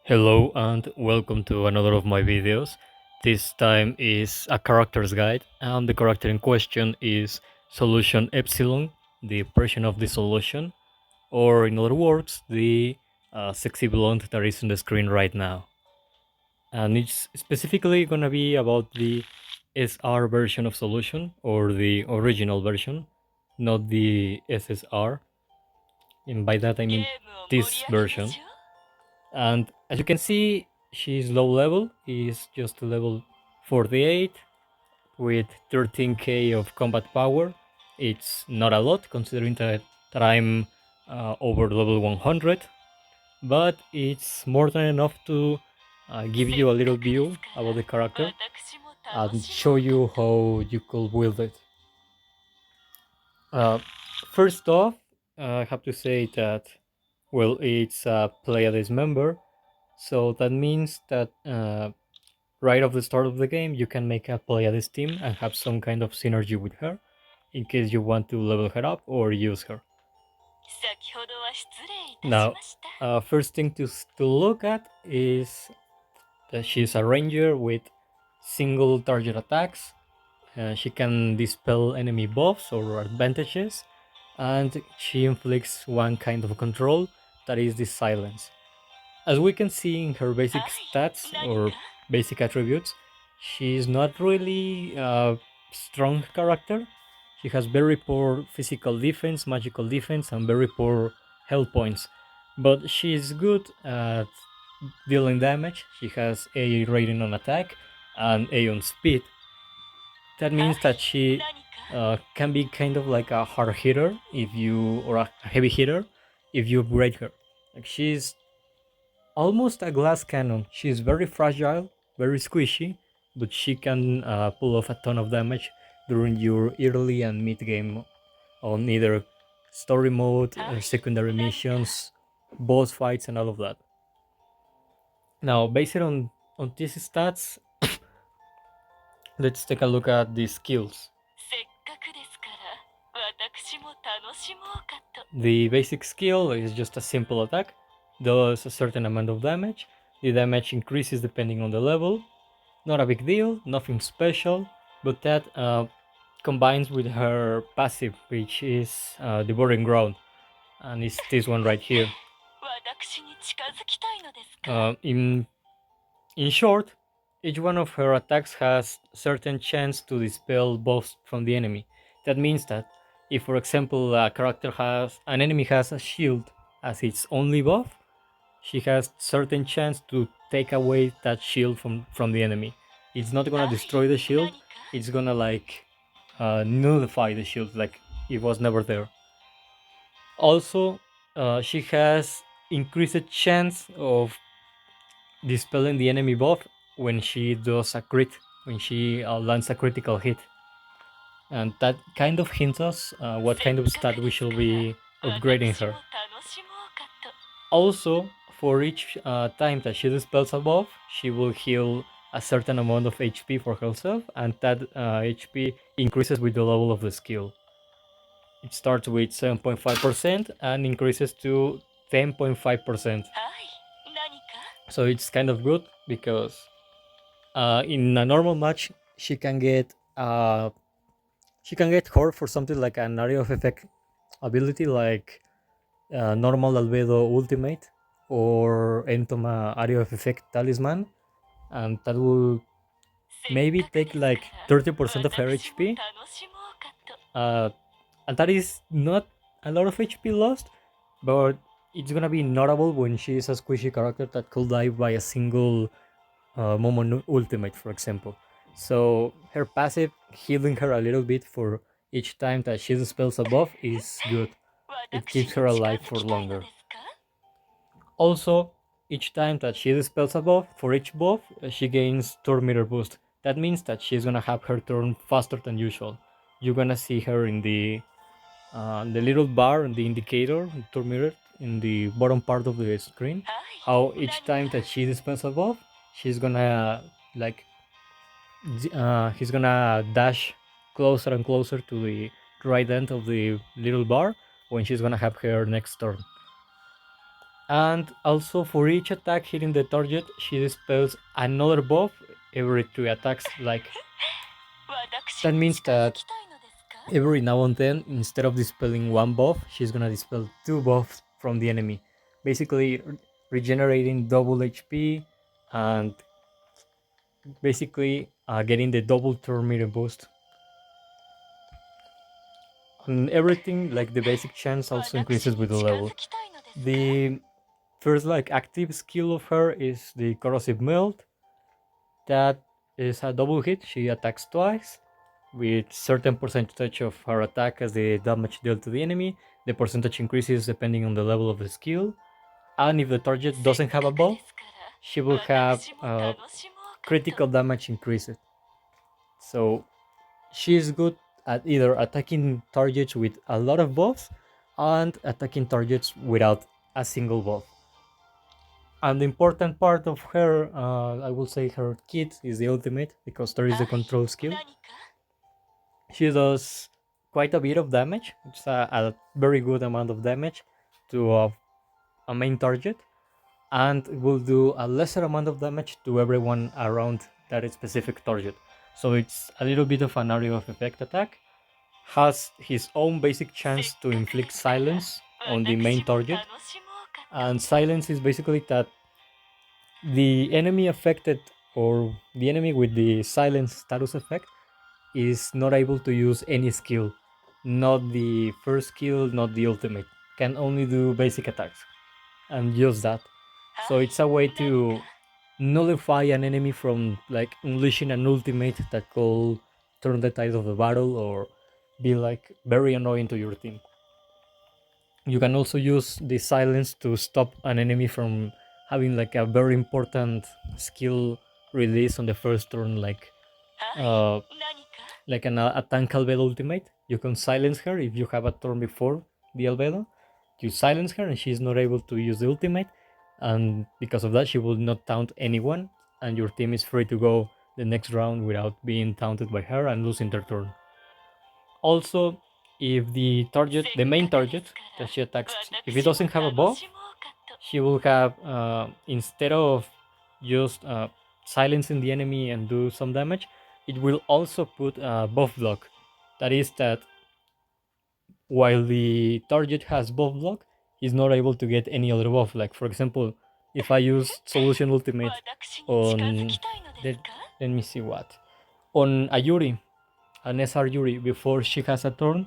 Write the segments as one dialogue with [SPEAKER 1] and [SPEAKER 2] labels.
[SPEAKER 1] Hello and welcome to another of my videos. This time is a character's guide and the character in question is Solution Epsilon, the version of the solution, or in other words, the sexy blonde that is on the screen right now. And it's specifically gonna be about the SR version of Solution, or the original version, not the SSR. And by that I mean this version. And as you can see, she's low level, is just level 48 with 13k of combat power. It's not a lot considering that I'm over level 100, but it's more than enough to give you a little view about the character and show you how you could wield it. Uh, First off, I have to say that, well, it's a Pleiades member, so that means that right off the start of the game, you can make a Pleiades team and have some kind of synergy with her in case you want to level her up or use her. Now, first thing to look at is that she's a ranger with single target attacks. She can dispel enemy buffs or advantages, and she inflicts one kind of control, that is the silence. As we can see in her basic stats or basic attributes, she's not really a strong character. She has very poor physical defense, magical defense, and very poor health points. But she's good at dealing damage. She has A rating on attack and A on speed. That means that she can be kind of like a hard hitter if you, or a heavy hitter if you upgrade her. Like, she's almost a glass cannon. She's very fragile, very squishy, but she can pull off a ton of damage during your early and mid game on either story mode, secondary missions, boss fights, and all of that. Now, based on these stats, let's take a look at the skills. The basic skill is just a simple attack, does a certain amount of damage. The damage increases depending on the level. Not a big deal, nothing special, but that combines with her passive, which is Devouring Ground, and it's this one right here. In short, each one of her attacks has certain chance to dispel buffs from the enemy. That means that if, for example, an enemy has a shield as its only buff, she has certain chance to take away that shield from the enemy. It's not gonna destroy the shield, it's gonna like nullify the shield, like it was never there. Also, she has increased chance of dispelling the enemy buff when she does a crit, when she lands a critical hit. And that kind of hints us what kind of stat we should be upgrading her. Also, for each time that she dispels a buff, she will heal a certain amount of HP for herself, and that HP increases with the level of the skill. It starts with 7.5% and increases to 10.5%. So it's kind of good because in a normal match she can get hurt for something like an area of effect ability, like normal albedo ultimate or entoma area of effect talisman, and that will maybe take like 30% of her HP, and that is not a lot of HP lost, but it's gonna be notable when she is a squishy character that could die by a single Momo ultimate, for example. So her passive healing her a little bit for each time that she dispels a buff is good. It keeps her alive for longer. Also, each time that she dispels a buff, for each buff, she gains turn meter boost. That means that she's gonna have her turn faster than usual. You're gonna see her in the little bar in the indicator, turn meter, in the bottom part of the screen, how each time that she dispels a buff, she's gonna like he's gonna dash closer and closer to the right end of the little bar when she's gonna have her next turn. And also for each attack hitting the target, she dispels another buff every 3 attacks. Like, that means that every now and then, instead of dispelling one buff, she's gonna dispel 2 buffs from the enemy, basically regenerating double HP and basically getting the double turn meter boost. And everything, like the basic chance, also increases with the level. The first like active skill of her is the corrosive melt. That is a double hit. She attacks twice with certain percentage of her attack as the damage dealt to the enemy. The percentage increases depending on the level of the skill. And if the target doesn't have a buff, she will have critical damage increased. So she is good at either attacking targets with a lot of buffs and attacking targets without a single buff. And the important part of her, I will say her kit, is the ultimate, because there is the control skill. She does quite a bit of damage. It's a very good amount of damage to a main target, and will do a lesser amount of damage to everyone around that specific target. So it's a little bit of an area of effect attack. Has his own basic chance to inflict silence on the main target. And silence is basically that the enemy affected, or the enemy with the silence status effect, is not able to use any skill. Not the first skill, not the ultimate. Can only do basic attacks and use that. So it's a way to nullify an enemy from like unleashing an ultimate that could turn the tide of the battle or be like very annoying to your team. You can also use the silence to stop an enemy from having like a very important skill release on the first turn, uh, like a tank albedo ultimate. You can silence her if you have a turn before the albedo. You silence her and she's not able to use the ultimate, and because of that she will not taunt anyone, and your team is free to go the next round without being taunted by her and losing their turn. Also, if the main target that she attacks, if it doesn't have a buff, she will have, instead of just silencing the enemy and do some damage, it will also put a buff block. That is that while the target has buff block, he's not able to get any other buff. Like for example, if I use Solution Ultimate on, let me see what, on a Yuri, an SR Yuri, before she has a turn,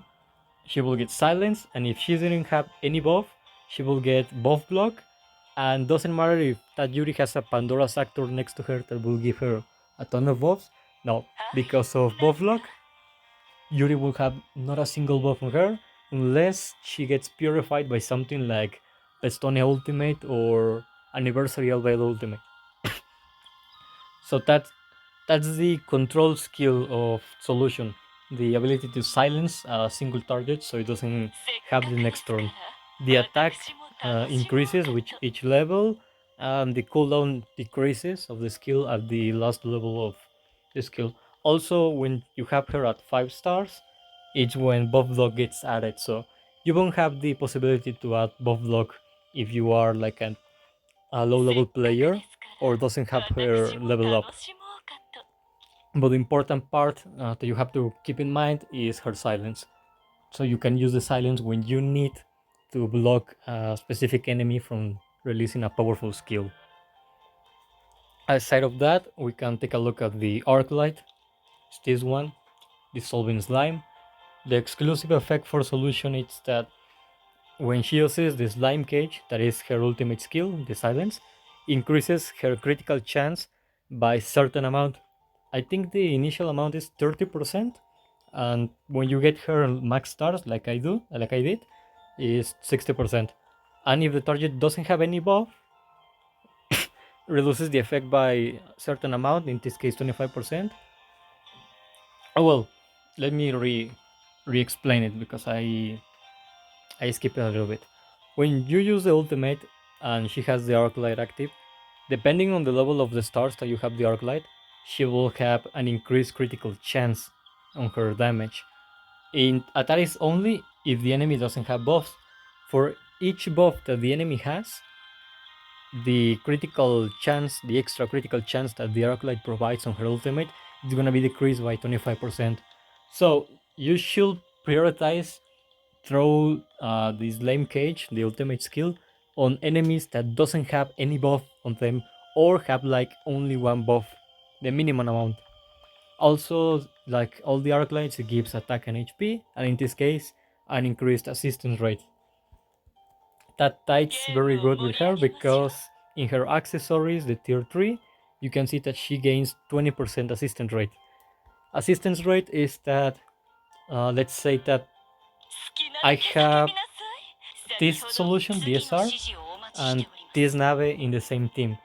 [SPEAKER 1] she will get silenced, and if she didn't have any buff, she will get buff block. And doesn't matter if that Yuri has a Pandora's actor next to her that will give her a ton of buffs. No, because of buff block, Yuri will have not a single buff on her unless she gets purified by something like Estonia Ultimate or Anniversary Albedo Ultimate. So that's the control skill of Solution, the ability to silence a single target so it doesn't have the next turn. The attack increases with each level, and the cooldown decreases of the skill at the last level of the skill. Also, when you have her at 5 stars, it's when buff block gets added. So you won't have the possibility to add buff block if you are like a low level player or doesn't have her level up. But the important part that you have to keep in mind is her silence. So you can use the silence when you need to block a specific enemy from releasing a powerful skill. Aside of that, we can take a look at the arc light. It's this one, dissolving slime. The exclusive effect for Solution is that when she uses the slime cage, that is her ultimate skill, the silence, increases her critical chance by certain amount. I think the initial amount is 30%, and when you get her max stars, like I did, is 60%. And if the target doesn't have any buff, reduces the effect by a certain amount, in this case 25%. Oh well, let me re-explain it because I skipped it a little bit. When you use the ultimate and she has the arc light active, depending on the level of the stars that you have the arc light, she will have an increased critical chance on her damage. That is only if the enemy doesn't have buffs. For each buff that the enemy has, the critical chance, the extra critical chance that the Arclight provides on her ultimate is gonna be decreased by 25%. So you should prioritize throw this lame cage, the ultimate skill, on enemies that doesn't have any buff on them or have like only one buff, the minimum amount. Also, like all the Arclights, it gives attack and HP, and in this case, an increased assistance rate. That ties very good with her because in her accessories, the tier 3, you can see that she gains 20% assistance rate. Assistance rate is that, let's say that I have this solution, DSR, and this Nave in the same team.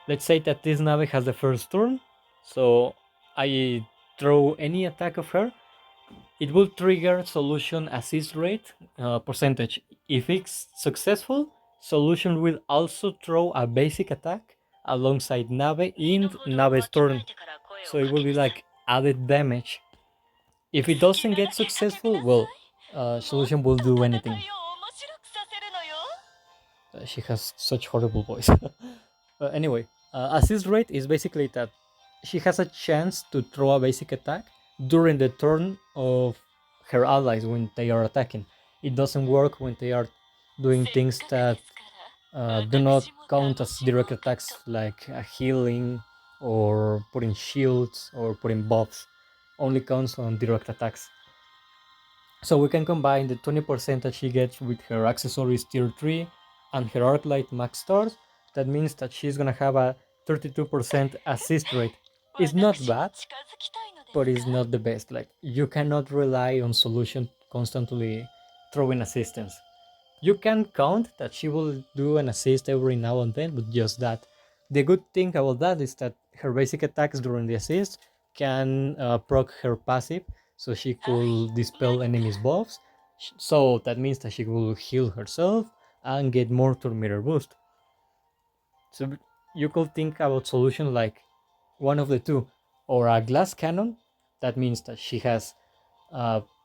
[SPEAKER 1] Let's say that this Nave has the first turn, so I throw any attack of her. It will trigger solution assist rate percentage. If it's successful, solution will also throw a basic attack alongside Nave in Nave's turn. So it will be like added damage. If it doesn't get successful, well, solution will do anything. She has such horrible voice. But anyway, assist rate is basically that she has a chance to throw a basic attack during the turn of her allies when they are attacking. It doesn't work when they are doing things that do not count as direct attacks, like healing or putting shields or putting buffs. Only counts on direct attacks. So we can combine the 20% that she gets with her accessories tier 3 and her Arclight max stars. That means that she's gonna have a 32% assist rate. It's not bad, but it's not the best. Like, you cannot rely on solution constantly throwing assistance. You can count that she will do an assist every now and then, but just that. The good thing about that is that her basic attacks during the assist can proc her passive, so she could dispel enemies' buffs. So that means that she will heal herself and get more turn meter boost. So you could think about solution like one of the two, or a glass cannon. That means that she has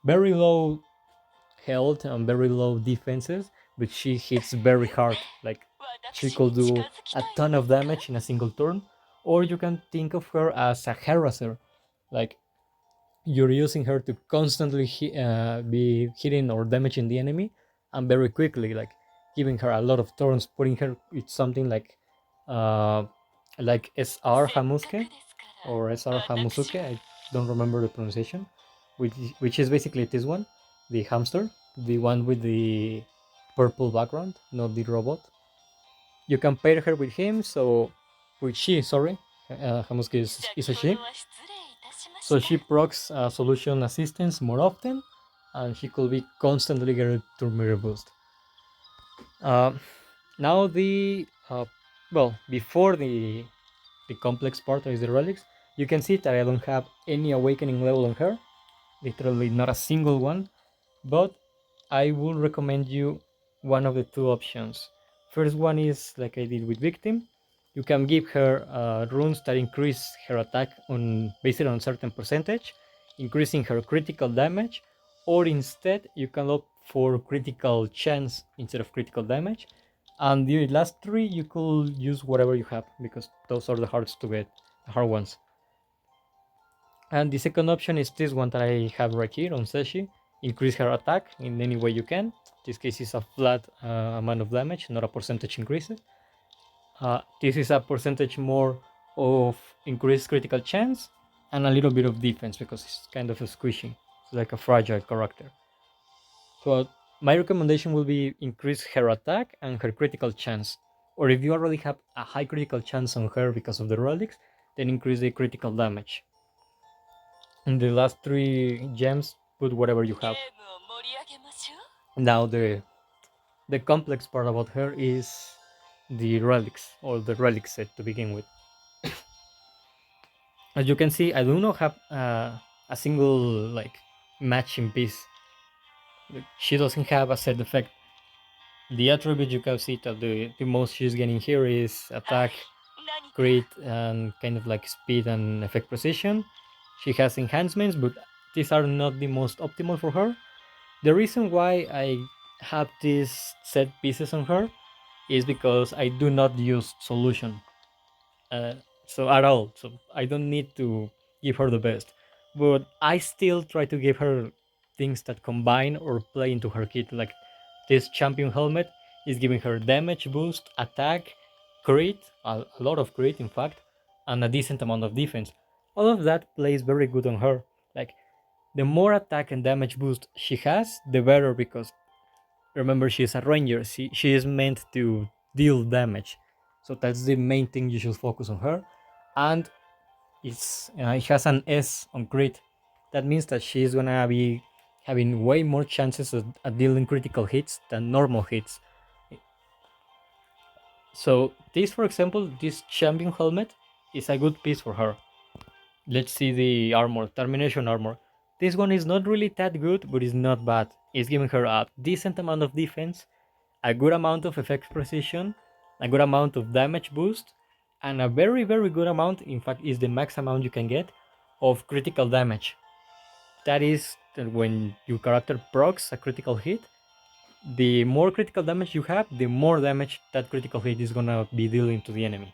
[SPEAKER 1] very low health and very low defenses, but she hits very hard. Like, she could do a ton of damage in a single turn. Or you can think of her as a harasser. Like, you're using her to constantly be hitting or damaging the enemy, and very quickly, like giving her a lot of turns, putting her with something uh, like SR Hamusuke or SR Hamusuke. I don't remember the pronunciation, which is basically this one, the hamster, the one with the purple background, not the robot. You can pair her with him, so with she, sorry, Hamusuke is a she. So she procs solution assistance more often, and she could be constantly getting to mirror boost. Uh, Now well, before the complex part is the relics, you can see that I don't have any awakening level on her, literally not a single one, but I will recommend you one of the two options. First one is like I did with victim. You can give her runes that increase her attack on based on a certain percentage, increasing her critical damage, or instead you can opt for critical chance instead of critical damage. And the last three you could use whatever you have because those are the hardest to get, the hard ones. And the second option is this one that I have right here on Seshi. Increase her attack in any way you can. This case is a flat amount of damage, not a percentage increase. This is a percentage more of increased critical chance and a little bit of defense because it's kind of a squishy. It's like a fragile character. So my recommendation will be increase her attack and her critical chance. Or if you already have a high critical chance on her because of the relics, then increase the critical damage. In the last three gems, put whatever you have. Now the complex part about her is the relics, or the relic set to begin with. As you can see, I do not have a single like matching piece. She doesn't have a set effect. The attribute you can see that the most she's getting here is attack, crit, and kind of like speed and effect precision. She has enhancements, but these are not the most optimal for her. The reason why I have these set pieces on her is because I do not use solution. uh, so at all. So I don't need to give her the best, but I still try to give her things that combine or play into her kit. Like this champion helmet is giving her damage boost, attack, crit, a lot of crit in fact, and a decent amount of defense. All of that plays very good on her. Like the more attack and damage boost she has, the better, because remember she's a ranger. She is meant to deal damage, so that's the main thing you should focus on her. And it has an S on crit. That means that she's gonna be having way more chances at dealing critical hits than normal hits. So this, for example, this champion helmet is a good piece for her. Let's see the armor, termination armor. This one is not really that good, but it's not bad. It's giving her a decent amount of defense, a good amount of effect precision, a good amount of damage boost, and a very, very good amount, in fact, is the max amount you can get, of critical damage. That is that when your character procs a critical hit, the more critical damage you have, the more damage that critical hit is gonna be dealing to the enemy.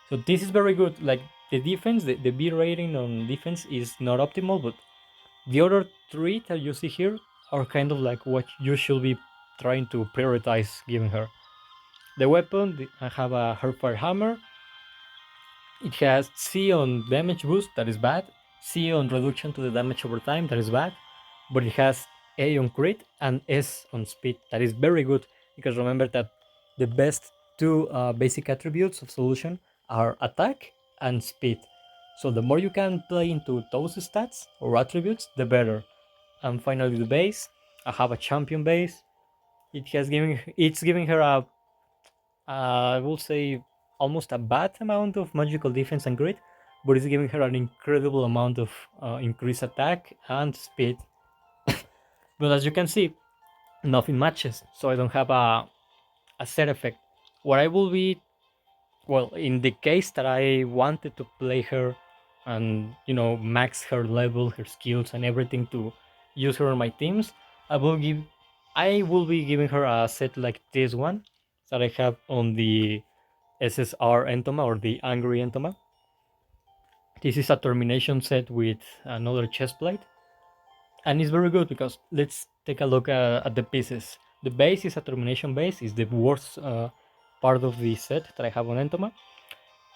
[SPEAKER 1] So this is very good. Like the defense, the B rating on defense is not optimal, but the other three that you see here are kind of like what you should be trying to prioritize giving her. The weapon, I have a Hellfire Hammer. It has C on damage boost, that is bad. C on reduction to the damage over time, that is bad. But it has A on crit and S on speed, that is very good. Because remember that the best two basic attributes of Solution are attack and speed. So the more you can play into those stats or attributes, the better. And finally the base. I have a champion base. It's giving her a I will say almost a bad amount of magical defense and grit, but it's giving her an incredible amount of increased attack and speed. But as you can see, nothing matches, so I don't have a set effect. What I will be, well, in the case that I wanted to play her and, max her level, her skills, and everything to use her on my teams, I will give, I will be giving her a set like this one that I have on the SSR Entoma, or the Angry Entoma. This is a termination set with another chest plate, and it's very good because let's take a look at the pieces. The base is a termination base, is the worst part of the set that I have on Entoma.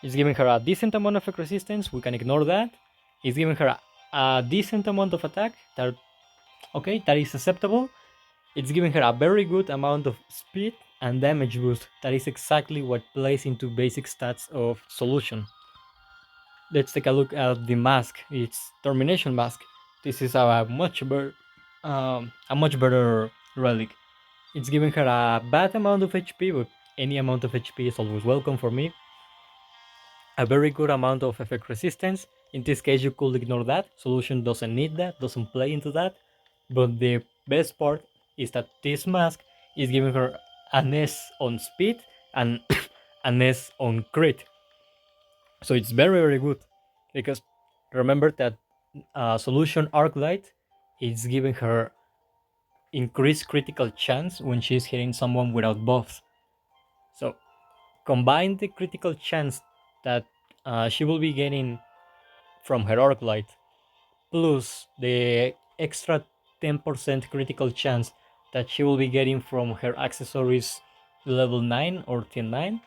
[SPEAKER 1] It's giving her a decent amount of effect resistance, we can ignore that. It's giving her a decent amount of attack, that is acceptable. It's giving her a very good amount of speed and damage boost, that is exactly what plays into basic stats of Solution. Let's take a look at the mask. It's Termination Mask. This is a much better relic. It's giving her a bad amount of HP, but any amount of HP is always welcome for me. A very good amount of effect resistance. In this case, you could ignore that. Solution doesn't need that, doesn't play into that. But the best part is that this mask is giving her an S on speed and an S on crit. So it's very, very good, because remember that Solution Arclight is giving her increased critical chance when she's hitting someone without buffs. So combine the critical chance that she will be getting from her Arclight plus the extra 10% critical chance that she will be getting from her accessories level 9 or 10-9,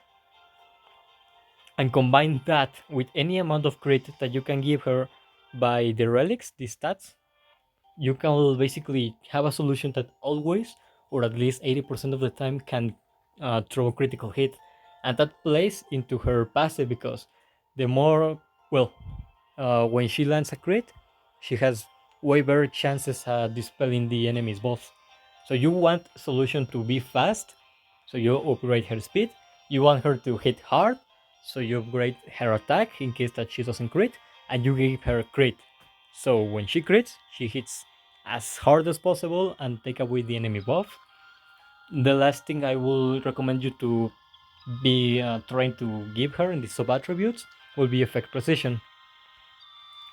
[SPEAKER 1] and combine that with any amount of crit that you can give her by the relics, the stats, you can basically have a solution that always, or at least 80% of the time, can throw a critical hit. And that plays into her passive, because the more, well, when she lands a crit, she has way better chances at dispelling the enemy's buffs. So you want solution to be fast, so you upgrade her speed. You want her to hit hard, so you upgrade her attack in case that she doesn't crit, and you give her crit. So when she crits, she hits as hard as possible and take away the enemy buff. The last thing I will recommend you to be trying to give her in the sub attributes will be effect precision.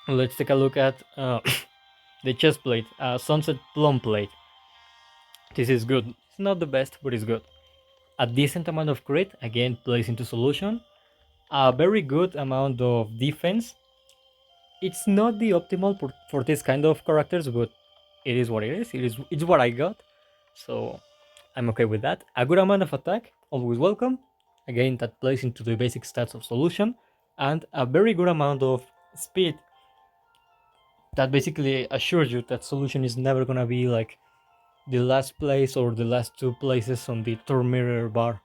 [SPEAKER 1] Let's take a look at the chest plate, Sunset Plum plate. This is good. It's not the best, but it's good. a decent amount of crit, again plays into solution, a very good amount of defense. It's not the optimal for this kind of characters, but it is what it is. It's what I got, so I'm okay with that. A good amount of attack, always welcome. Again, that plays into the basic stats of solution, and a very good amount of speed. That basically assures you that solution is never gonna be like the last place or the last two places on the turn mirror bar.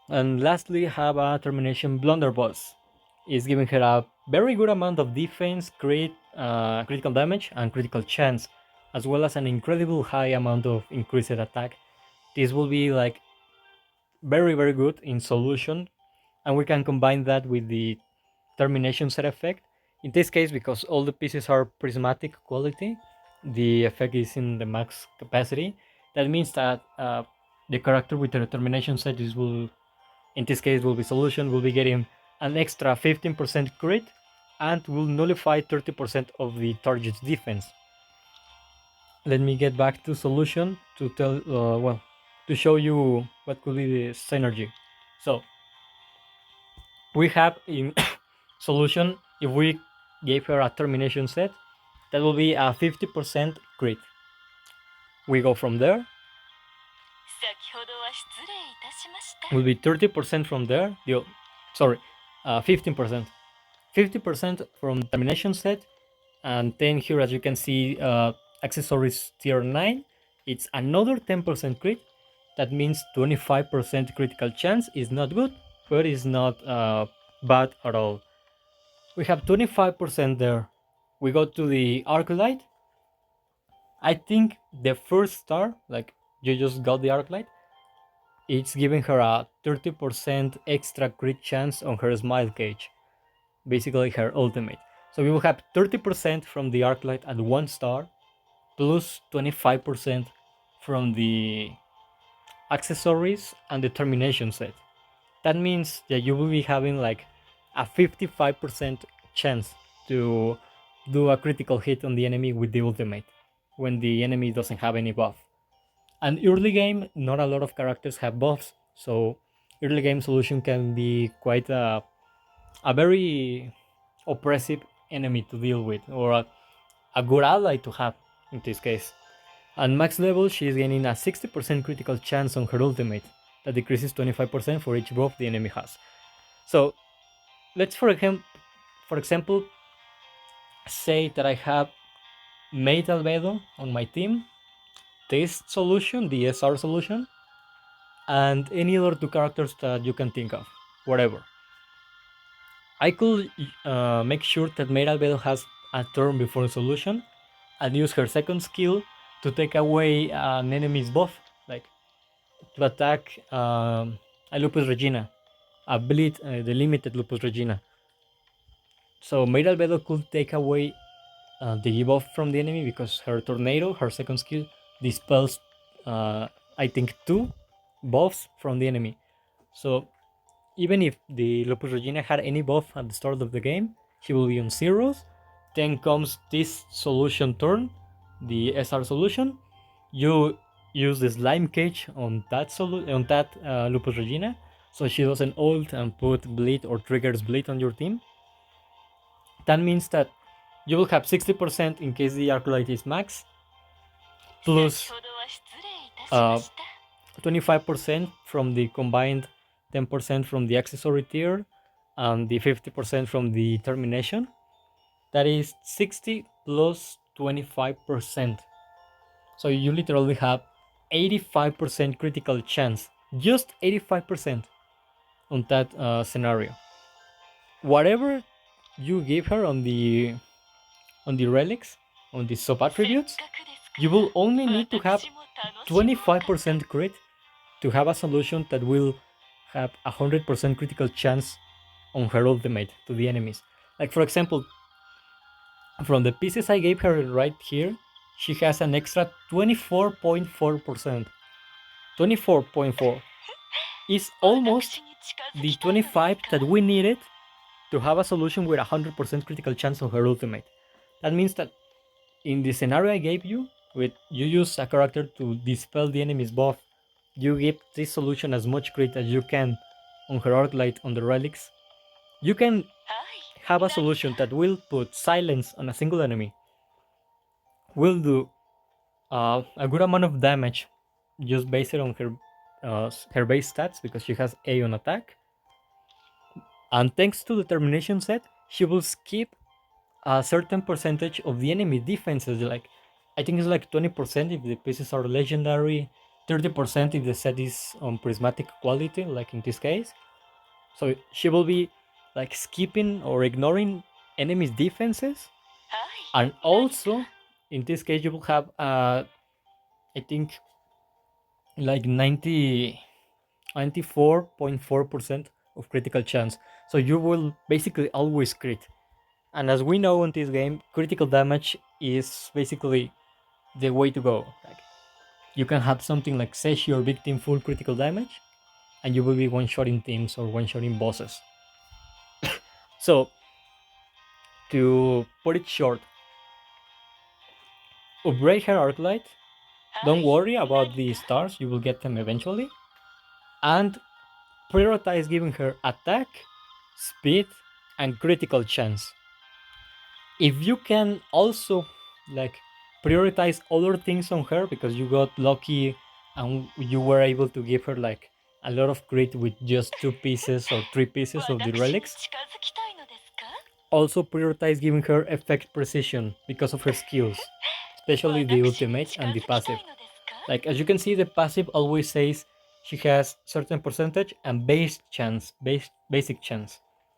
[SPEAKER 1] And lastly, have a termination blunderbuss. Is giving her a very good amount of defense, critical damage, and critical chance, as well as an incredible high amount of increased attack. This will be like very good in solution, and we can combine that with the termination set effect. In this case, because all the pieces are prismatic quality, the effect is in the max capacity. That means that the character with the termination set will, in this case, will be solution, will be getting an extra 15% crit and will nullify 30% of the target's defense. Let me get back to solution to tell, to show you what could be the synergy. So we have in solution, if we gave her a termination set, that will be a 50% crit. We go from there. Will be 30% from there. 15%. 50% from termination set, and then here, as you can see, accessories tier 9. It's another 10% crit. That means 25% critical chance is not good, but it's not bad at all. We have 25% there. We go to the arc light. I think the first star, like you just got the arc light, it's giving her a 30% extra crit chance on her smile cage, basically her ultimate. So we will have 30% from the arc light at 1 star, plus 25% from the accessories and the termination set. That means that you will be having like a 55% chance to do a critical hit on the enemy with the ultimate when the enemy doesn't have any buff. And early game, not a lot of characters have buffs, so early game solution can be quite a very oppressive enemy to deal with, or a good ally to have in this case. At max level, she is gaining a 60% critical chance on her ultimate, that decreases 25% for each buff the enemy has. So let's for example say that I have Maid Albedo on my team, this solution, the SR solution, and any other two characters that you can think of, whatever. I could make sure that Maid Albedo has a turn before solution and use her second skill to take away an enemy's buff, like to attack a Lupus Regina, a bleed, the limited Lupus Regina. So Maid Albedo could take away the buff from the enemy because her tornado, her second skill, dispels I think 2 buffs from the enemy. So even if the Lupus Regina had any buff at the start of the game, she will be on zeros. Then comes this solution turn, the SR solution. You use the slime cage on that Lupus Regina, so she doesn't ult and put bleed or triggers bleed on your team. That means that you will have 60% in case the arc light is max, plus 25% from the combined 10% from the accessory tier and the 50% from the termination. That is 60 plus 25%. So you literally have 85% critical chance, just 85% on that scenario. Whatever you give her on the relics, on the sub attributes, you will only need to have 25% crit to have a solution that will have 100% critical chance on her ultimate to the enemies. Like for example, from the pieces I gave her right here, she has an extra 24.4%. 24.4 is almost the 25 that we needed to have a solution with 100% critical chance on her ultimate. That means that in the scenario I gave you, with you use a character to dispel the enemy's buff you give this solution as much crit as you can on her arc light on the relics, you can have a solution that will put silence on a single enemy, will do a good amount of damage just based on her base stats because she has A on attack, and thanks to the termination set, she will skip a certain percentage of the enemy defenses. Like, I think it's like 20% if the pieces are legendary, 30% if the set is on prismatic quality, like in this case. So she will be like skipping or ignoring enemies' defenses, and also in this case you will have I think like 94.4% of critical chance. So you will basically always crit. And as we know in this game, critical damage is basically the way to go. Like, you can have something like Seshi or Victim full critical damage, and you will be one-shotting teams or one-shotting bosses. So, to put it short, upgrade her arc light. Don't worry about the stars, you will get them eventually. And prioritize giving her attack, speed, and critical chance. If you can also like prioritize other things on her because you got lucky and you were able to give her like a lot of crit with just 2 pieces or 3 pieces of the relics, also prioritize giving her effect precision because of her skills, especially the ultimate and the passive. Like, as you can see, the passive always says she has certain percentage and basic chance.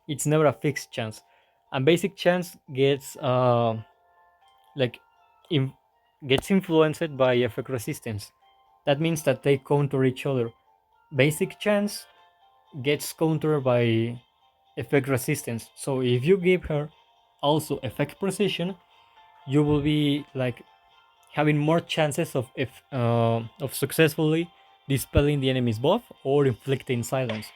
[SPEAKER 1] It's never a fixed chance, and basic chance gets like gets influenced by effect resistance. That means that they counter each other. Basic chance gets countered by effect resistance. So if you give her also effect precision, you will be like having more chances of successfully dispelling the enemy's buff or inflicting silence.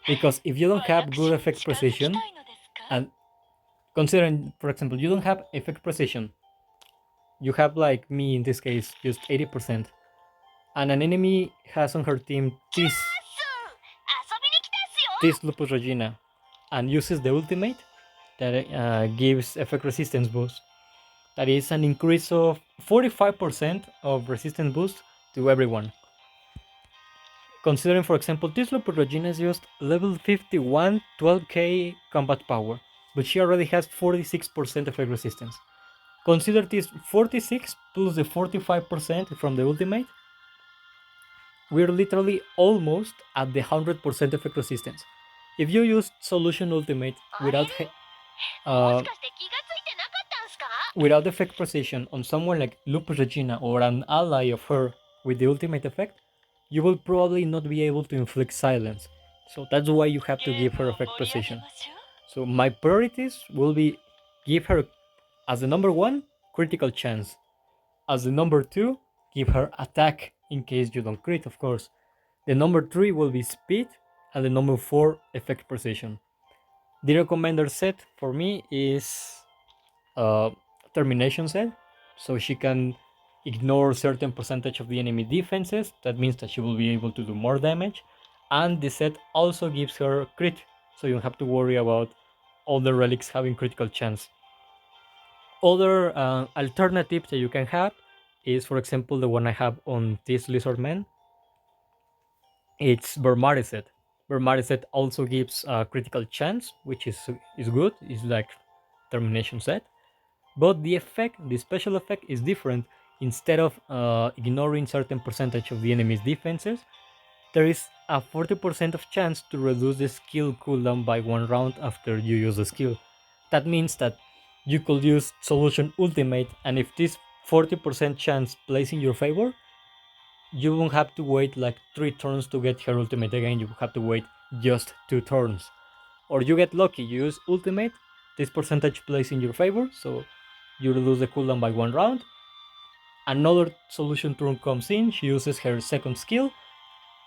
[SPEAKER 1] Because if you don't have good effect precision, and considering, for example, you don't have effect precision, you have like me in this case, just 80%, and an enemy has on her team this Lupus Regina and uses the ultimate that gives effect resistance boost. That is an increase of 45% of resistance boost to everyone. Considering, for example, this Lupus Regina is just level 51, 12k combat power, but she already has 46% effect resistance. Consider this 46 plus the 45% from the ultimate. We're literally almost at the 100% effect resistance. If you use Solution Ultimate without effect precision on someone like Lupus Regina or an ally of her with the ultimate effect, you will probably not be able to inflict silence. So that's why you have to give her effect precision. So my priorities will be give her as the number 1 critical chance. As the number 2, give her attack in case you don't crit, of course. The number 3 will be speed, and the number 4 effect precision. The recommender set for me is termination set, so she can ignore certain percentage of the enemy defenses. That means that she will be able to do more damage, and the set also gives her crit, so you don't have to worry about all the relics having critical chance. Other alternatives that you can have is, for example, the one I have on this Lizard Man. It's Vermari set. Vermari set also gives a critical chance, which is good. It's like termination set. But the effect, the special effect, is different. Instead of ignoring certain percentage of the enemy's defenses, there is a 40% of chance to reduce the skill cooldown by 1 round after you use the skill. That means that you could use Solution Ultimate, and if this 40% chance plays in your favor, you won't have to wait like 3 turns to get her ultimate again. You have to wait just 2 turns. Or you get lucky, you use ultimate, this percentage plays in your favor, so you reduce the cooldown by 1 round. Another solution turn comes in, she uses her second skill,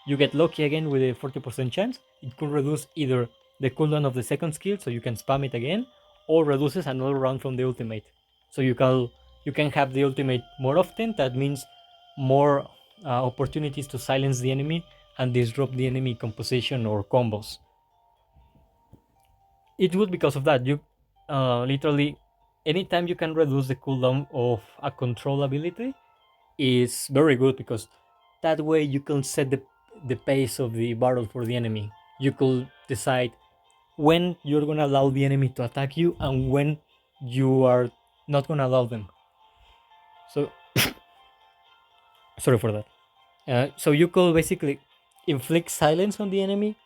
[SPEAKER 1] you get lucky again with a 40% chance. It could reduce either the cooldown of the second skill, so you can spam it again, or reduces another round from the ultimate. So you can have the ultimate more often. That means more opportunities to silence the enemy and disrupt the enemy composition or combos. It would because of that. You literally, anytime you can reduce the cooldown of a control ability is very good, because that way you can set the pace of the battle for the enemy. You could decide when you're gonna allow the enemy to attack you and when you are not gonna allow them. So sorry for that. So you could basically inflict silence on the enemy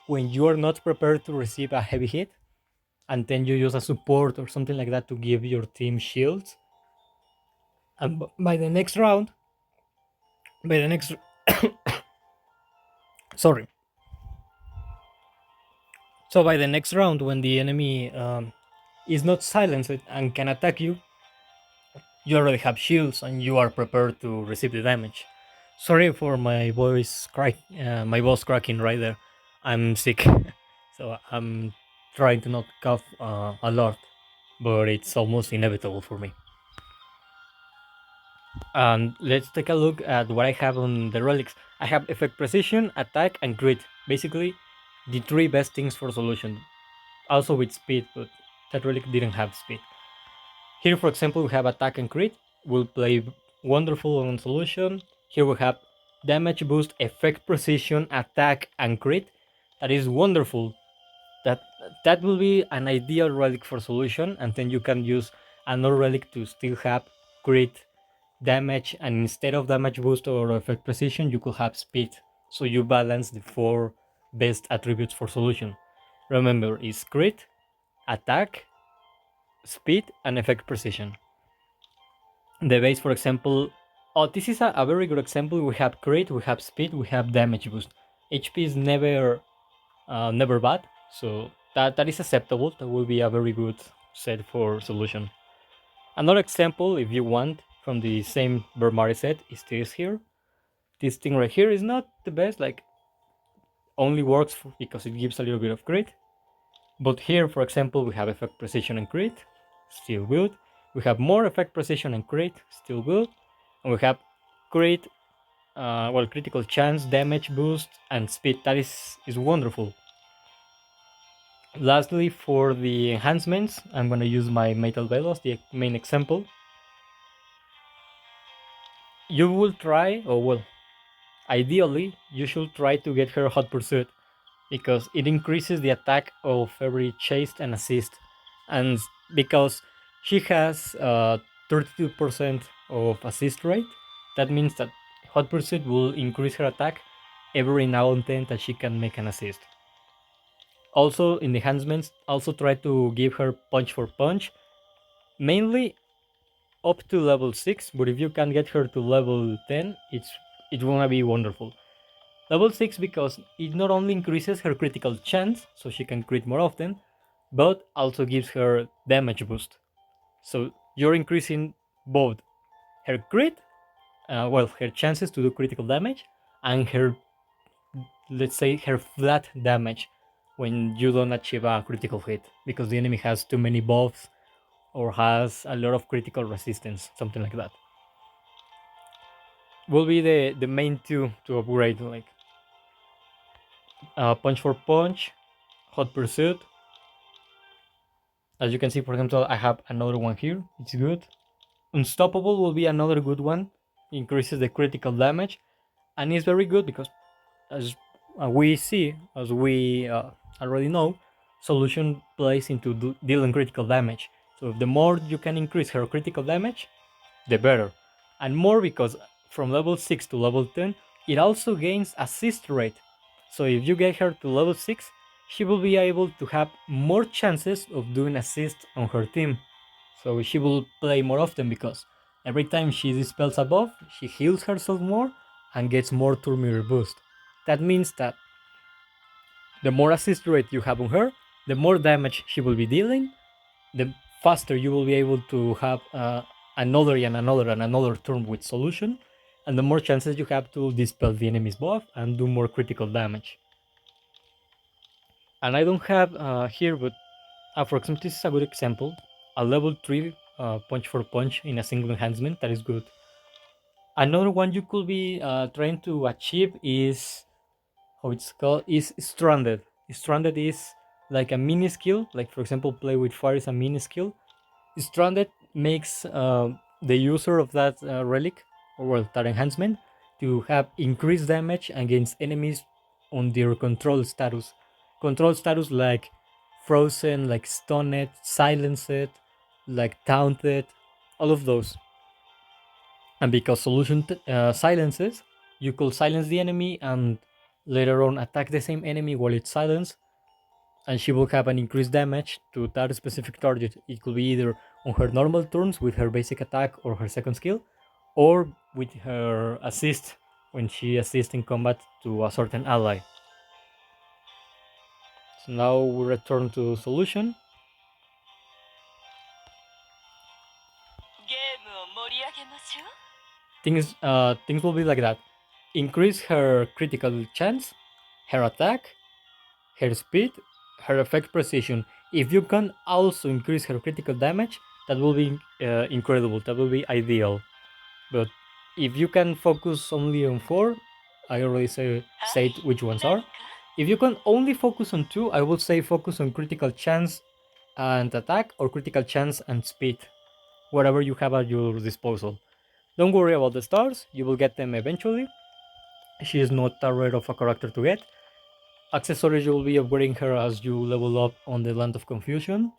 [SPEAKER 1] when you are not prepared to receive a heavy hit, and then you use a support or something like that to give your team shields. And by the next round, by the next sorry. So by the next round, when the enemy is not silenced and can attack you, you already have shields and you are prepared to receive the damage. Sorry for my voice my voice cracking right there. I'm sick, so I'm trying to not cough a lot, but it's almost inevitable for me. And let's take a look at what I have on the relics. I have effect precision, attack, and crit. Basically, the three best things for solution. Also with speed, but that relic didn't have speed. Here, for example, we have attack and crit. Will play wonderful on solution. Here we have damage boost, effect precision, attack, and crit. That is wonderful. That that will be an ideal relic for solution, and then you can use another relic to still have crit, damage, and instead of damage boost or effect precision, you could have speed. So you balance the four best attributes for solution. Remember, is crit, attack, speed, and effect precision. The base, for example, oh, this is a very good example. We have crit, we have speed, we have damage boost. HP is never bad, so that is acceptable. That will be a very good set for solution. Another example, if you want, from the same Bermari set is this here. This thing right here is not the best, like only works because it gives a little bit of crit. But here, for example, we have effect precision and crit, still good. We have more effect precision and crit, still good. And we have crit, critical chance, damage boost, and speed. That is wonderful. Lastly, for the enhancements, I'm going to use my Metal Veil as the main example. You will try, or well, ideally, you should try to get her Hot Pursuit, because it increases the attack of every chase and assist, and because she has 32% of assist rate, that means that Hot Pursuit will increase her attack every now and then that she can make an assist. Also, in the enhancements, also try to give her punch for punch, mainly up to level 6, but if you can get her to level 10, it's gonna be wonderful. Level 6 because it not only increases her critical chance, so she can crit more often, but also gives her damage boost. So you're increasing both her crit, her chances to do critical damage, and her, let's say, her flat damage when you don't achieve a critical hit, because the enemy has too many buffs or has a lot of critical resistance, something like that. Will be the main two to upgrade, like punch for punch, hot pursuit. As you can see, for example, I have another one here. It's good. Unstoppable will be another good one. Increases the critical damage, and it's very good because, as we see, as we already know, solution plays into dealing critical damage. So the more you can increase her critical damage, the better. And more because from level 6 to level 10, it also gains assist rate. So if you get her to level 6, she will be able to have more chances of doing assists on her team. So she will play more often because every time she dispels a buff, she heals herself more and gets more turn mirror boost. That means that the more assist rate you have on her, the more damage she will be dealing, the faster you will be able to have another and another and another turn with solution, and the more chances you have to dispel the enemy's buff and do more critical damage. And I don't have here, but for example, this is a good example. A level 3 punch for punch in a single enhancement, that is good. Another one you could be trying to achieve is how it's called is stranded. Stranded is like a mini skill. Like for example, play with fire is a mini skill. Stranded makes the user of that relic or well, that enhancement to have increased damage against enemies on their control status. Control status like frozen, like stunned, silenced, like taunted, all of those. And because solution silences, you could silence the enemy and later on attack the same enemy while it's silenced, and she will have an increased damage to that specific target. It could be either on her normal turns with her basic attack or her second skill, or with her assist when she assists in combat to a certain ally. So now we return to solution. Things will be like that. Increase her critical chance, her attack, her speed, her effect precision. If you can also increase her critical damage, that will be incredible. That will be ideal. But if you can focus only on four, I already said which ones are. If you can only focus on two, I would say focus on critical chance and attack, or critical chance and speed, whatever you have at your disposal. Don't worry about the stars, you will get them eventually. She is not that rare of a character to get. Accessories, you will be upgrading her as you level up on the Land of Confusion,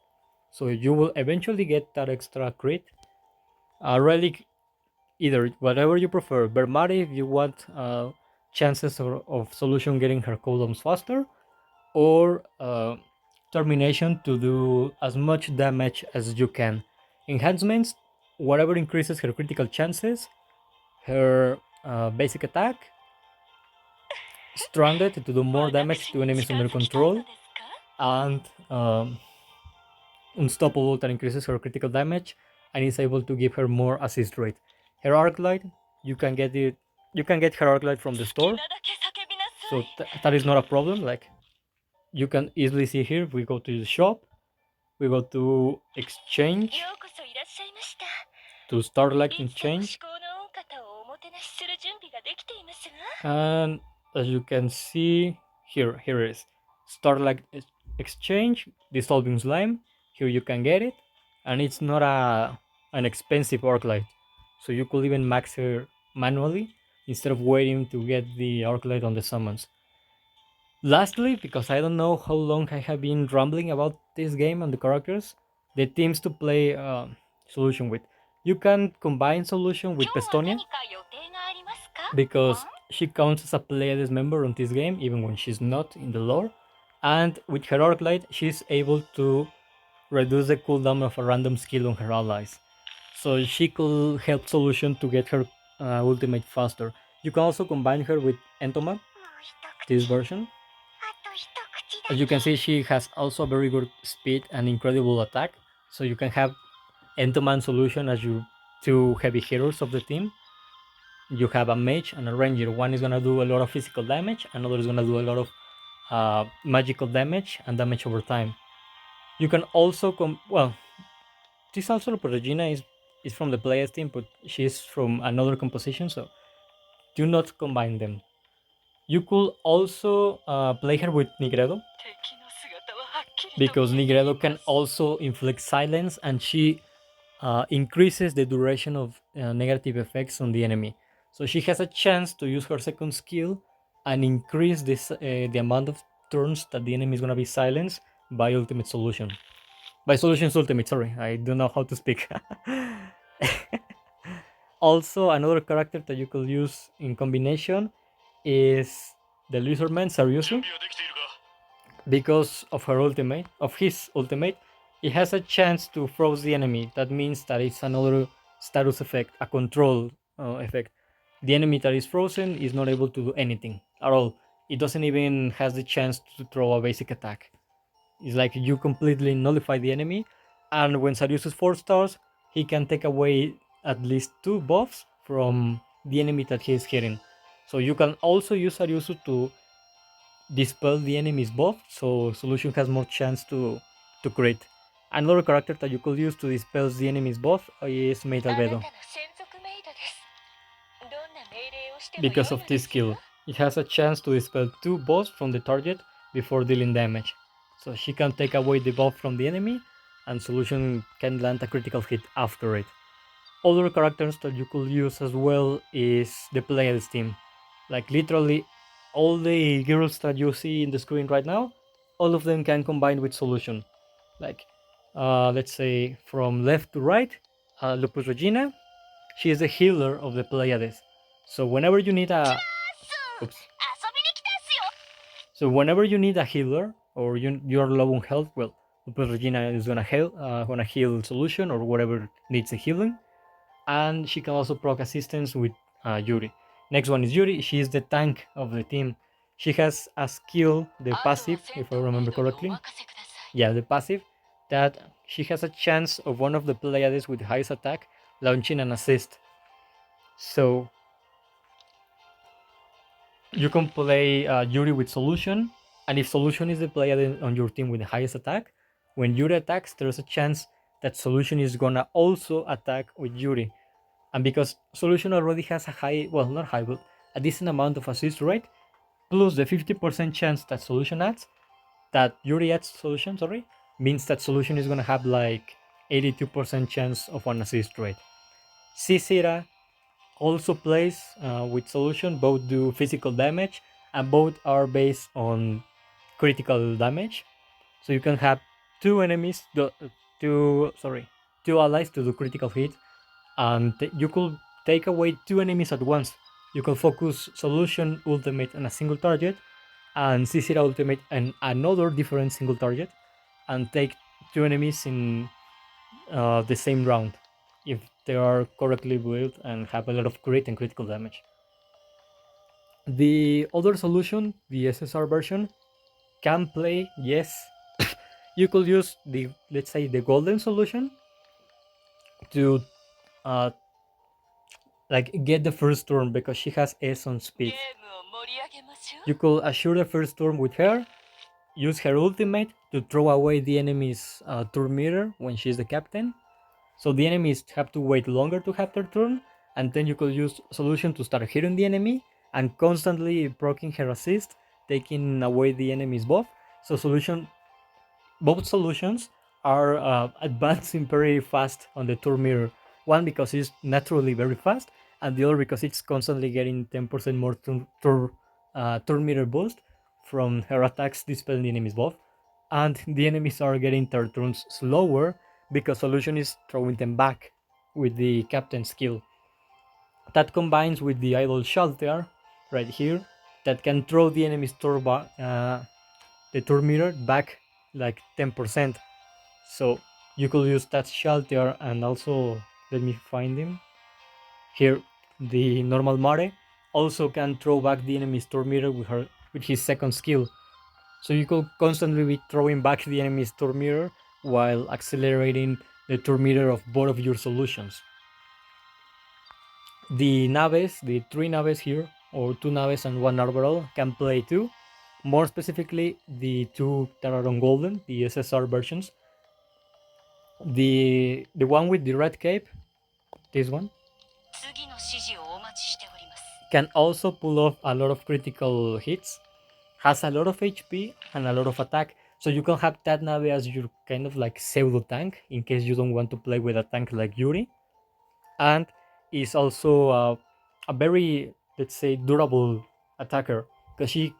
[SPEAKER 1] so you will eventually get that extra crit. A relic, either whatever you prefer. Bermari if you want chances of solution getting her cooldowns faster, or termination to do as much damage as you can. Enhancements, whatever increases her critical chances, her basic attack, stranded to do more damage to enemies under control, and unstoppable that increases her critical damage and is able to give her more assist rate. Her arc light, you can get it. You can get her arc light from the store, so that is not a problem. Like you can easily see here, we go to the shop, we go to exchange, to Starlight Exchange, and as you can see here is Starlight Exchange, Dissolving Slime. Here you can get it, and it's not an expensive arc light, so you could even max her manually instead of waiting to get the arc light on the summons. Lastly, because I don't know how long I have been rambling about this game and the characters, the teams to play Solution with. You can combine Solution with Pestonia because she counts as a player's member on this game even when she's not in the lore. And with her Arc Light, she's able to reduce the cooldown of a random skill on her allies. So she could help Solution to get her ultimate faster. You can also combine her with Entoma, this version. As you can see, she has also very good speed and incredible attack. So you can have Entoma and Solution as your two heavy hitters of the team. You have a mage and a ranger. One is gonna do a lot of physical damage, another is gonna do a lot of magical damage and damage over time. You can also this also Regina is from the player's team, but she's from another composition, so do not combine them. You could also play her with Nigredo, because Nigredo can also inflict silence, and she increases the duration of negative effects on the enemy. So she has a chance to use her second skill and increase the amount of turns that the enemy is gonna be silenced by Ultimate Solution. By Solution's Ultimate, sorry, I don't know how to speak. Also, another character that you could use in combination is the Lizardman Saryusu. Because of his ultimate, it has a chance to froze the enemy. That means that it's another status effect, a control effect. The enemy that is frozen is not able to do anything at all. It doesn't even has the chance to throw a basic attack. It's like you completely nullify the enemy, and when Sarius 4 stars, he can take away at least 2 buffs from the enemy that he is hitting. So you can also use Sariusu to dispel the enemy's buff, so Solution has more chance to crit. Another character that you could use to dispel the enemy's buff is Mate Albedo. because of this skill. It has a chance to dispel 2 buffs from the target before dealing damage. So she can take away the buff from the enemy, and Solution can land a critical hit after it. Other characters that you could use as well is the Pleiades team. Like literally all the girls that you see in the screen right now, all of them can combine with Solution. Like, let's say from left to right, Lupus Regina, she is the healer of the Pleiades. So whenever you need a oops. So whenever you need a healer or you're low on health, well, Lupus Regina is gonna heal Solution or whatever needs a healing, and she can also proc assistance with Yuri. Next one is Yuri. She is the tank of the team. She has a skill, the passive, if I remember correctly. Yeah, the passive, that she has a chance of one of the Pleiades with the highest attack launching an assist. So you can play Yuri with Solution, and if Solution is the Pleiade on your team with the highest attack, when Yuri attacks, there's a chance that Solution is gonna also attack with Yuri. And because Solution already has a high, well, not high, but a decent amount of assist rate, plus the 50% chance that Solution adds, that Yuri adds Solution, sorry, means that Solution is gonna have like 82% chance of an assist rate. Cicera also plays with Solution, both do physical damage, and both are based on critical damage. So you can have two allies to do critical hit, and you could take away 2 enemies at once. You can focus Solution ultimate on a single target, and Cicera ultimate on another different single target, and take 2 enemies in the same round if they are correctly built and have a lot of crit and critical damage. The other solution, the SSR version, can play, yes. You could use the, let's say, the golden solution to like get the first turn because she has S on speed. You could assure the first turn with her, use her ultimate to throw away the enemy's turn meter when she's the captain. So the enemies have to wait longer to have their turn, and then you could use Solution to start hitting the enemy and constantly proccing her assist, taking away the enemy's buff. So both solutions are advancing very fast on the turn mirror. One because it's naturally very fast, and the other because it's constantly getting 10% more turn meter boost from her attacks dispelling the enemy's buff. And the enemies are getting their turns slower because Solution is throwing them back with the captain skill. That combines with the idle shelter right here that can throw the enemy's the turn meter back like 10%. So you could use that shelter, and also let me find him here. The normal Mare also can throw back the enemy's turn meter with his second skill. So you could constantly be throwing back the enemy's turn meter while accelerating the turn meter of both of your solutions. The naves, the 3 naves here, or 2 naves and 1 arbor, can play too. More specifically, the 2 that are on golden, the SSR versions. The one with the red cape, this one, can also pull off a lot of critical hits, has a lot of HP and a lot of attack, so you can have that nave as your kind of like pseudo tank in case you don't want to play with a tank like Yuri, and is also a very, let's say, durable attacker because she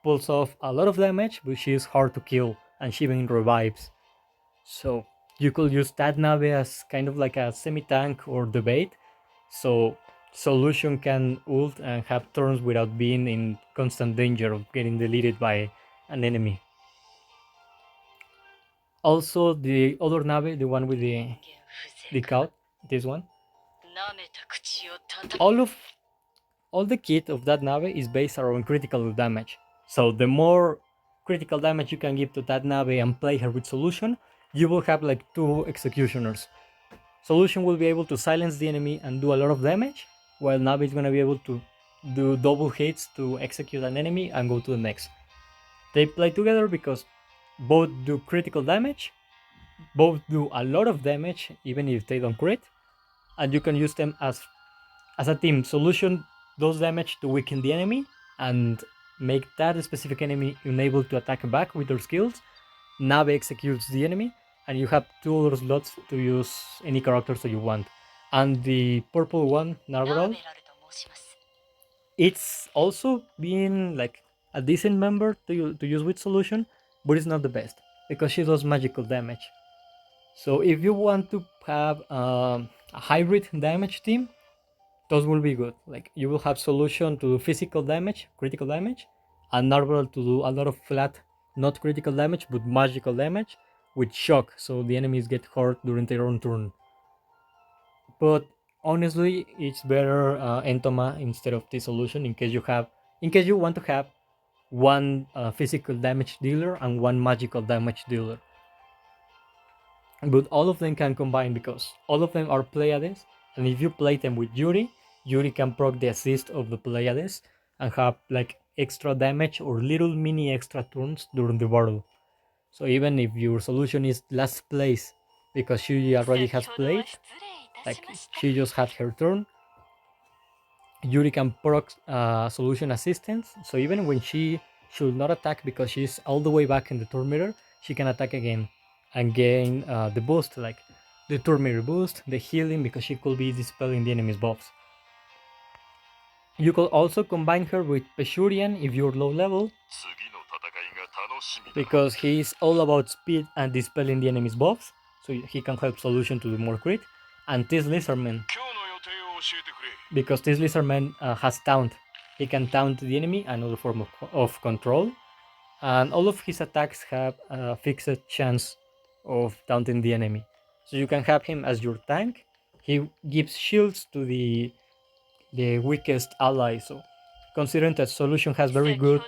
[SPEAKER 1] pulls off a lot of damage, but she is hard to kill and she even revives. So you could use that nave as kind of like a semi-tank or debate, so Solution can ult and have turns without being in constant danger of getting deleted by an enemy. Also, the other nave, the one with the cow, this one, all the kit of that nave is based around critical damage. So the more critical damage you can give to that nave and play her with Solution, you will have like 2 executioners. Solution will be able to silence the enemy and do a lot of damage, while Navi is going to be able to do double hits to execute an enemy and go to the next. They play together because both do critical damage, both do a lot of damage even if they don't crit, and you can use them as a team. Solution does damage to weaken the enemy and make that specific enemy unable to attack back with their skills. Nabe executes the enemy, and you have 2 other slots to use any characters that you want. And the purple one, Narvaral, it's also been like a decent member to use with Solution, but it's not the best because she does magical damage. So if you want to have a hybrid damage team, those will be good. Like you will have Solution to do physical damage, critical damage, and Narval to do a lot of flat, not critical damage, but magical damage with shock, so the enemies get hurt during their own turn. But honestly, it's better Entoma instead of Dissolution in case you want to have one physical damage dealer and one magical damage dealer. But all of them can combine because all of them are Pleiades, and if you play them with Yuri, Yuri can proc the assist of the Pleiades and have like extra damage or little mini extra turns during the battle. So even if your solution is last place because she already has played, like she just had her turn, Yuri can proc solution assistance. So even when she should not attack because she's all the way back in the turn meter, she can attack again and gain the boost, like the turn meter boost, the healing because she could be dispelling the enemy's buffs. You could also combine her with Peshurian if you're low level, because he's all about speed and dispelling the enemy's buffs, so he can help Solution to do more crit. And this Lizardman, because this Lizardman has taunt. He can taunt the enemy, another form of control, and all of his attacks have a fixed chance of taunting the enemy. So you can have him as your tank. He gives shields to the weakest ally. So considering that Solution has very good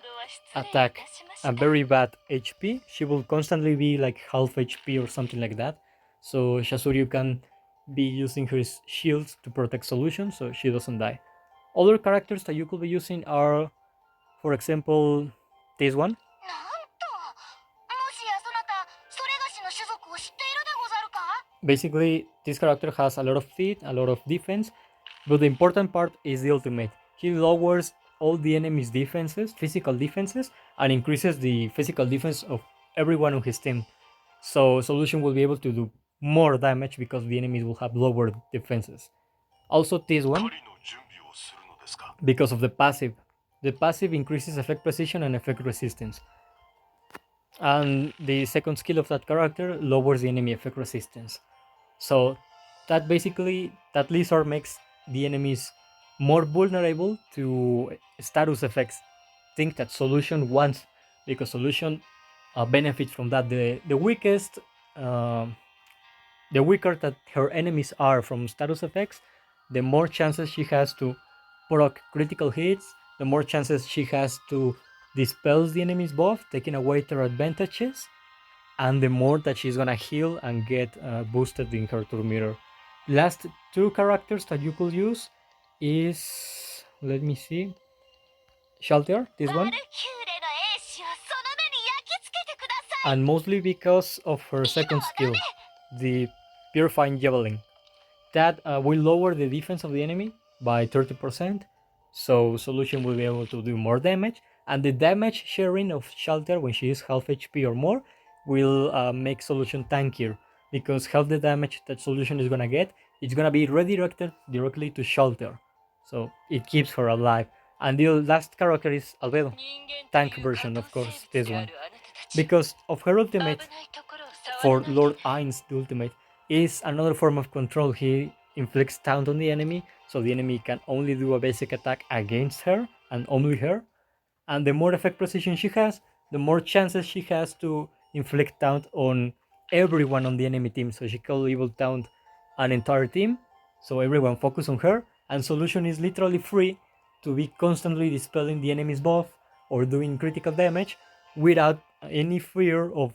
[SPEAKER 1] attack and very bad HP, she will constantly be like half HP or something like that. So Shazuryu can be using her shields to protect Solution so she doesn't die. Other characters that you could be using are, for example, this one. Basically, this character has a lot of speed, a lot of defense, but the important part is the ultimate. He lowers all the enemy's defenses, physical defenses, and increases the physical defense of everyone on his team. So Solution will be able to do more damage because the enemies will have lower defenses. Also this one, because of the passive. The passive increases effect precision and effect resistance. And the second skill of that character lowers the enemy effect resistance. So that basically, that lizard makes the enemies more vulnerable to status effects. Think that Solution wants, because Solution benefits from that. The weakest, the weaker that her enemies are from status effects, the more chances she has to proc critical hits, the more chances she has to dispel the enemy's buff, taking away their advantages, and the more that she's gonna heal and get boosted in her turn meter. Last 2 characters that you could use is, let me see, Shelter, this one, and mostly because of her second skill, the Purifying Javelin. That will lower the defense of the enemy by 30%, so Solution will be able to do more damage, and the damage sharing of Shelter when she is half HP or more will make Solution tankier, because half the damage that Solution is gonna get, it's gonna be redirected directly to Shelter, so it keeps her alive. And the last character is Albedo, tank version, of course, this one, because of her ultimate. For Lord Ain's ultimate is another form of control. He inflicts taunt on the enemy, so the enemy can only do a basic attack against her and only her. And the more effect precision she has, the more chances she has to inflict taunt on everyone on the enemy team. So she can evil taunt an entire team, so everyone focus on her, and Solution is literally free to be constantly dispelling the enemy's buff or doing critical damage without any fear of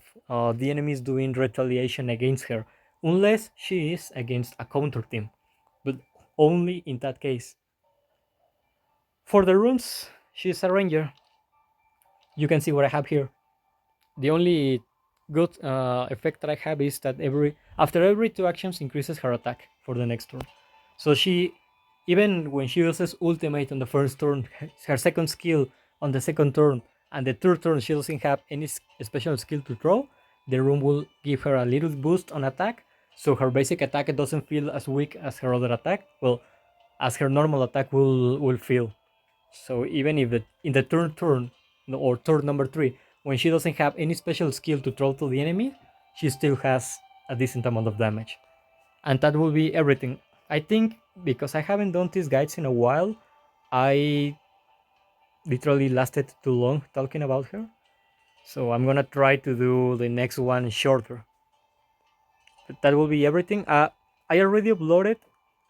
[SPEAKER 1] the enemies doing retaliation against her, unless she is against a counter team, but only in that case. For the runes, she's a ranger. You can see what I have here. The only good effect that I have is that after every 2 actions increases her attack for the next turn. So she even when she uses ultimate on the first turn, her second skill on the second turn, and the third turn she doesn't have any special skill to throw, the room will give her a little boost on attack, so her basic attack doesn't feel as weak as her other attack. Well, as her normal attack will feel. So even if in the third turn or turn number 3, when she doesn't have any special skill to throw to the enemy, she still has a decent amount of damage. And that will be everything. I think because I haven't done these guides in a while, I literally lasted too long talking about her. So I'm gonna try to do the next one shorter. But that will be everything. I already uploaded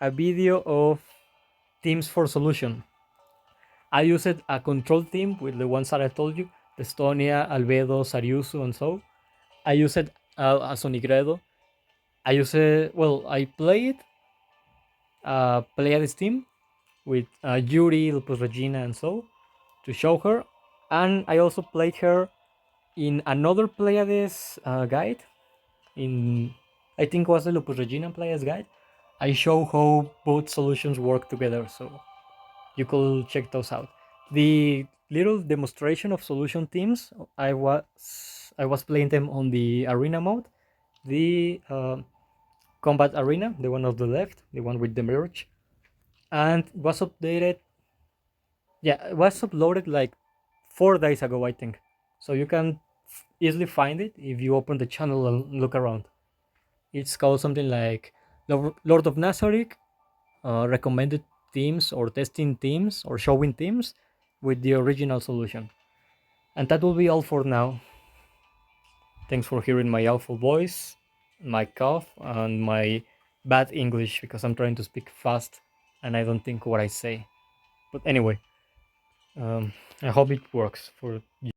[SPEAKER 1] a video of teams for solution. I used a control team with the ones that I told you, the Estonia, Albedo, Sariusu, and so. I used a Sonigredo. I played Pleiades team with Yuri, Lupus Regina, and so to show her. And I also played her in another Pleiades guide. In I think it was the Lupus Regina Pleiades guide. I show how both solutions work together, so you could check those out. The little demonstration of solution teams, I was playing them on the arena mode, the combat arena, the one on the left, the one with the merge, and it was updated. Yeah, it was uploaded like 4 days ago, I think. So you can easily find it if you open the channel and look around. It's called something like Lord of Nazarick, recommended themes or testing themes or showing themes with the original solution. And that will be all for now. Thanks for hearing my awful voice, my cough, and my bad English because I'm trying to speak fast and I don't think what I say. But anyway, I hope it works for you.